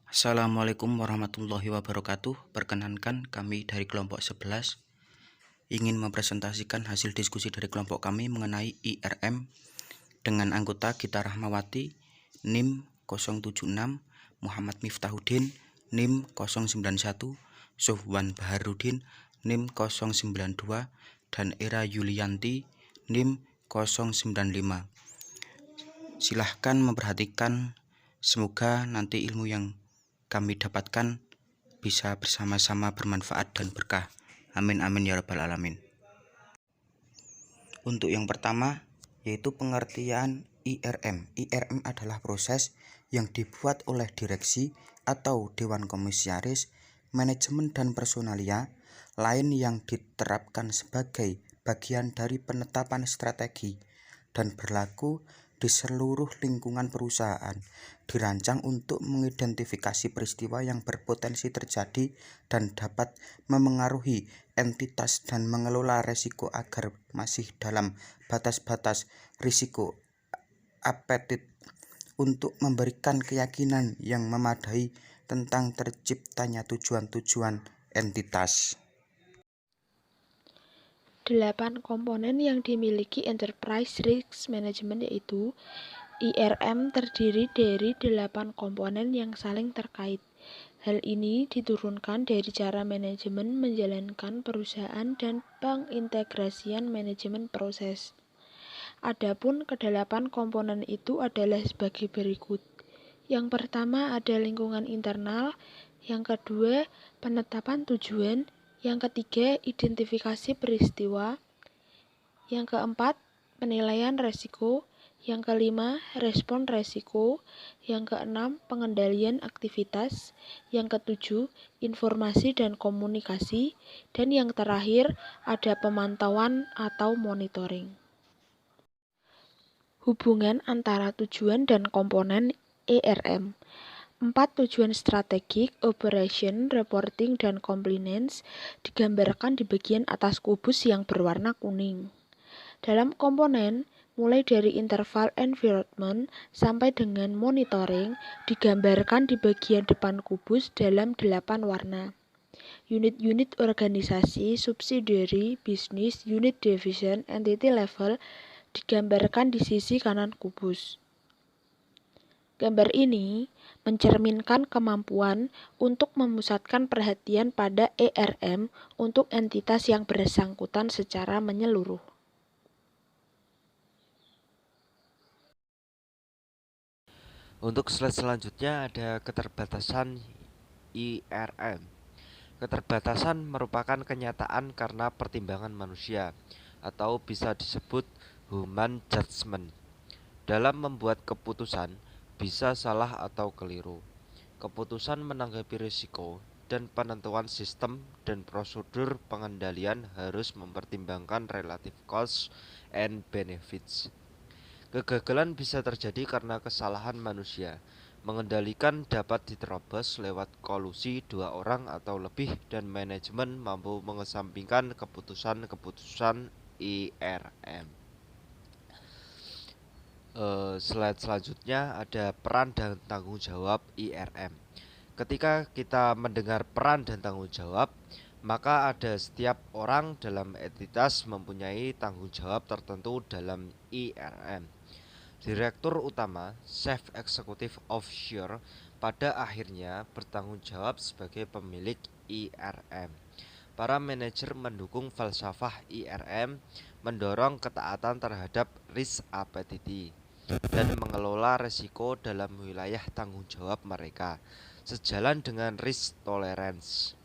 Assalamualaikum warahmatullahi wabarakatuh. Perkenankan kami dari kelompok 11 ingin mempresentasikan hasil diskusi dari kelompok kami mengenai IRM dengan anggota Gita Rahmawati NIM 076, Muhammad Miftahuddin NIM 091, Sofwan Baharudin NIM 092, dan Era Yulianti NIM 095. Silahkan memperhatikan, semoga nanti ilmu yang kami dapatkan bisa bersama-sama bermanfaat dan berkah. Amin amin ya rabbal alamin. Untuk yang pertama yaitu pengertian IRM. IRM adalah proses yang dibuat oleh direksi atau dewan komisaris, manajemen dan personalia lain yang diterapkan sebagai bagian dari penetapan strategi dan berlaku di seluruh lingkungan perusahaan, dirancang untuk mengidentifikasi peristiwa yang berpotensi terjadi dan dapat memengaruhi entitas dan mengelola risiko agar masih dalam batas-batas risiko apetit untuk memberikan keyakinan yang memadai tentang terciptanya tujuan-tujuan entitas. 8 komponen yang dimiliki Enterprise Risk Management yaitu IRM terdiri dari 8 komponen yang saling terkait. Hal ini diturunkan dari cara manajemen menjalankan perusahaan dan pengintegrasian manajemen proses. Adapun kedelapan komponen itu adalah sebagai berikut. Yang pertama ada lingkungan internal, yang kedua penetapan tujuan, yang ketiga identifikasi peristiwa, yang keempat penilaian resiko, yang kelima respon resiko, yang keenam pengendalian aktivitas, yang ketujuh informasi dan komunikasi, dan yang terakhir ada pemantauan atau monitoring. Hubungan antara tujuan dan komponen IRM. 4 tujuan strategik, operation, reporting, dan compliance digambarkan di bagian atas kubus yang berwarna kuning. Dalam komponen, mulai dari interval environment sampai dengan monitoring, digambarkan di bagian depan kubus dalam 8 warna. Unit-unit organisasi, subsidiary, bisnis, unit division, entity level digambarkan di sisi kanan kubus. Gambar ini mencerminkan kemampuan untuk memusatkan perhatian pada IRM untuk entitas yang bersangkutan secara menyeluruh. Untuk slide selanjutnya ada keterbatasan IRM. Keterbatasan merupakan kenyataan karena pertimbangan manusia atau bisa disebut human judgment. Dalam membuat keputusan bisa salah atau keliru. Keputusan menanggapi risiko dan penentuan sistem dan prosedur pengendalian harus mempertimbangkan relative cost and benefits. Kegagalan bisa terjadi karena kesalahan manusia. Mengendalikan dapat diterobos lewat kolusi dua orang atau lebih dan manajemen mampu mengesampingkan keputusan-keputusan IRM. Slide selanjutnya ada peran dan tanggung jawab IRM. Ketika kita mendengar peran dan tanggung jawab, maka ada setiap orang dalam entitas mempunyai tanggung jawab tertentu dalam IRM. Direktur utama, Chief Executive Officer, pada akhirnya bertanggung jawab sebagai pemilik IRM. Para manajer mendukung falsafah IRM, mendorong ketaatan terhadap risk appetite dan mengelola risiko dalam wilayah tanggung jawab mereka, sejalan dengan risk tolerance.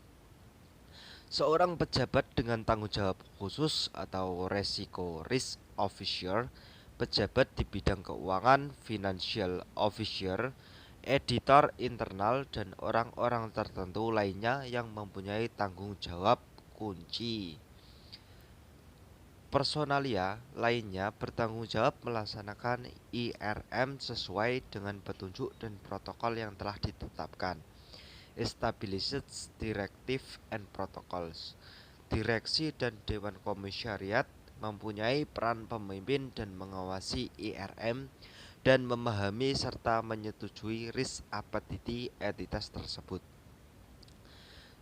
Seorang pejabat dengan tanggung jawab khusus atau resiko risk officer, pejabat di bidang keuangan, financial officer, editor internal, dan orang-orang tertentu lainnya yang mempunyai tanggung jawab kunci. Personalia lainnya bertanggung jawab melaksanakan IRM sesuai dengan petunjuk dan protokol yang telah ditetapkan. Established Directive and Protocols. Direksi dan Dewan Komisariat mempunyai peran pemimpin dan mengawasi IRM dan memahami serta menyetujui risk appetite entitas tersebut.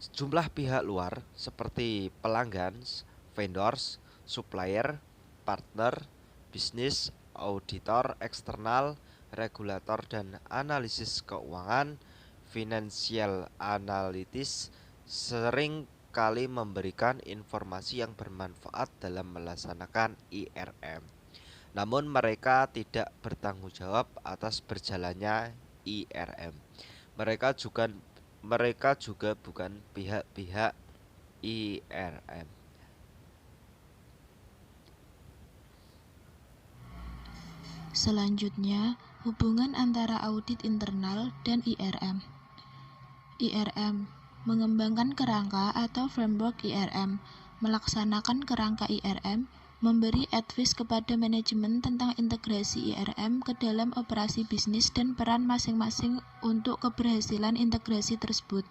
Sejumlah pihak luar seperti pelanggan, vendors, supplier, partner, bisnis, auditor eksternal, regulator dan analisis keuangan, financial analytics sering kali memberikan informasi yang bermanfaat dalam melaksanakan IRM. Namun mereka tidak bertanggung jawab atas berjalannya IRM. Mereka juga mereka juga bukan pihak-pihak IRM. Selanjutnya, hubungan antara audit internal dan IRM. IRM mengembangkan kerangka atau framework IRM, melaksanakan kerangka IRM, memberi advice kepada manajemen tentang integrasi IRM ke dalam operasi bisnis dan peran masing-masing untuk keberhasilan integrasi tersebut,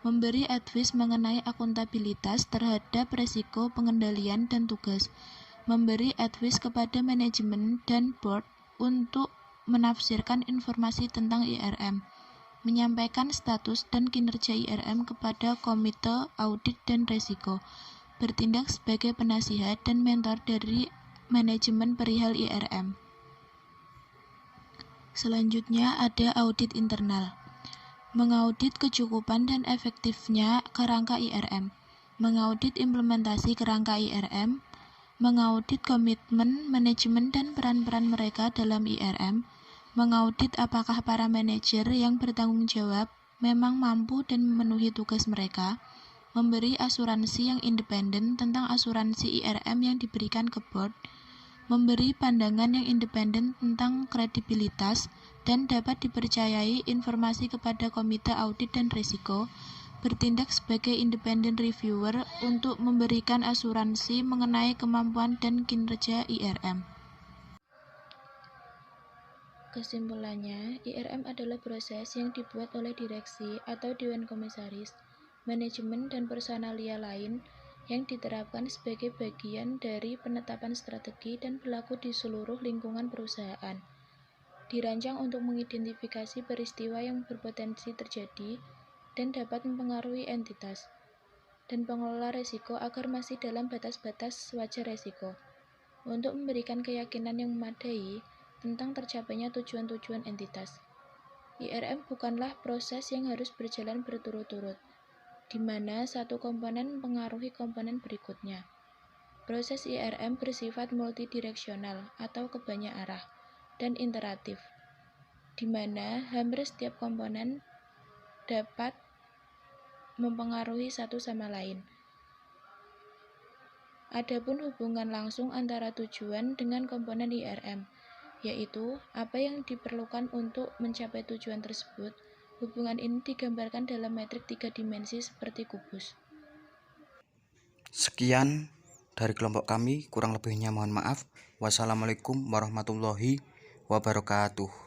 memberi advice mengenai akuntabilitas terhadap resiko pengendalian dan tugas, memberi advice kepada manajemen dan board untuk menafsirkan informasi tentang IRM, menyampaikan status dan kinerja IRM kepada komite audit dan resiko, bertindak sebagai penasihat dan mentor dari manajemen perihal IRM. Selanjutnya ada audit internal. Mengaudit kecukupan dan efektifnya kerangka IRM, mengaudit implementasi kerangka IRM, mengaudit komitmen manajemen dan peran-peran mereka dalam IRM, mengaudit apakah para manajer yang bertanggung jawab memang mampu dan memenuhi tugas mereka, memberi asuransi yang independen tentang asuransi IRM yang diberikan ke board, memberi pandangan yang independen tentang kredibilitas dan dapat dipercayai informasi kepada komite audit dan risiko, bertindak sebagai independent reviewer untuk memberikan asuransi mengenai kemampuan dan kinerja IRM. Kesimpulannya, IRM adalah proses yang dibuat oleh direksi atau dewan komisaris, manajemen dan personalia lain yang diterapkan sebagai bagian dari penetapan strategi dan berlaku di seluruh lingkungan perusahaan. Dirancang untuk mengidentifikasi peristiwa yang berpotensi terjadi dan dapat mempengaruhi entitas dan pengelola risiko agar masih dalam batas-batas wajar risiko, untuk memberikan keyakinan yang memadai tentang tercapainya tujuan-tujuan entitas. IRM bukanlah proses yang harus berjalan berturut-turut, di mana satu komponen mempengaruhi komponen berikutnya. Proses IRM bersifat multidireksional atau kebanyak arah dan iteratif, di mana hampir setiap komponen dapat mempengaruhi satu sama lain. Adapun hubungan langsung antara tujuan dengan komponen IRM, yaitu apa yang diperlukan untuk mencapai tujuan tersebut. Hubungan ini digambarkan dalam metrik 3 dimensi seperti kubus. Sekian dari kelompok kami, kurang lebihnya mohon maaf. Wassalamualaikum warahmatullahi wabarakatuh.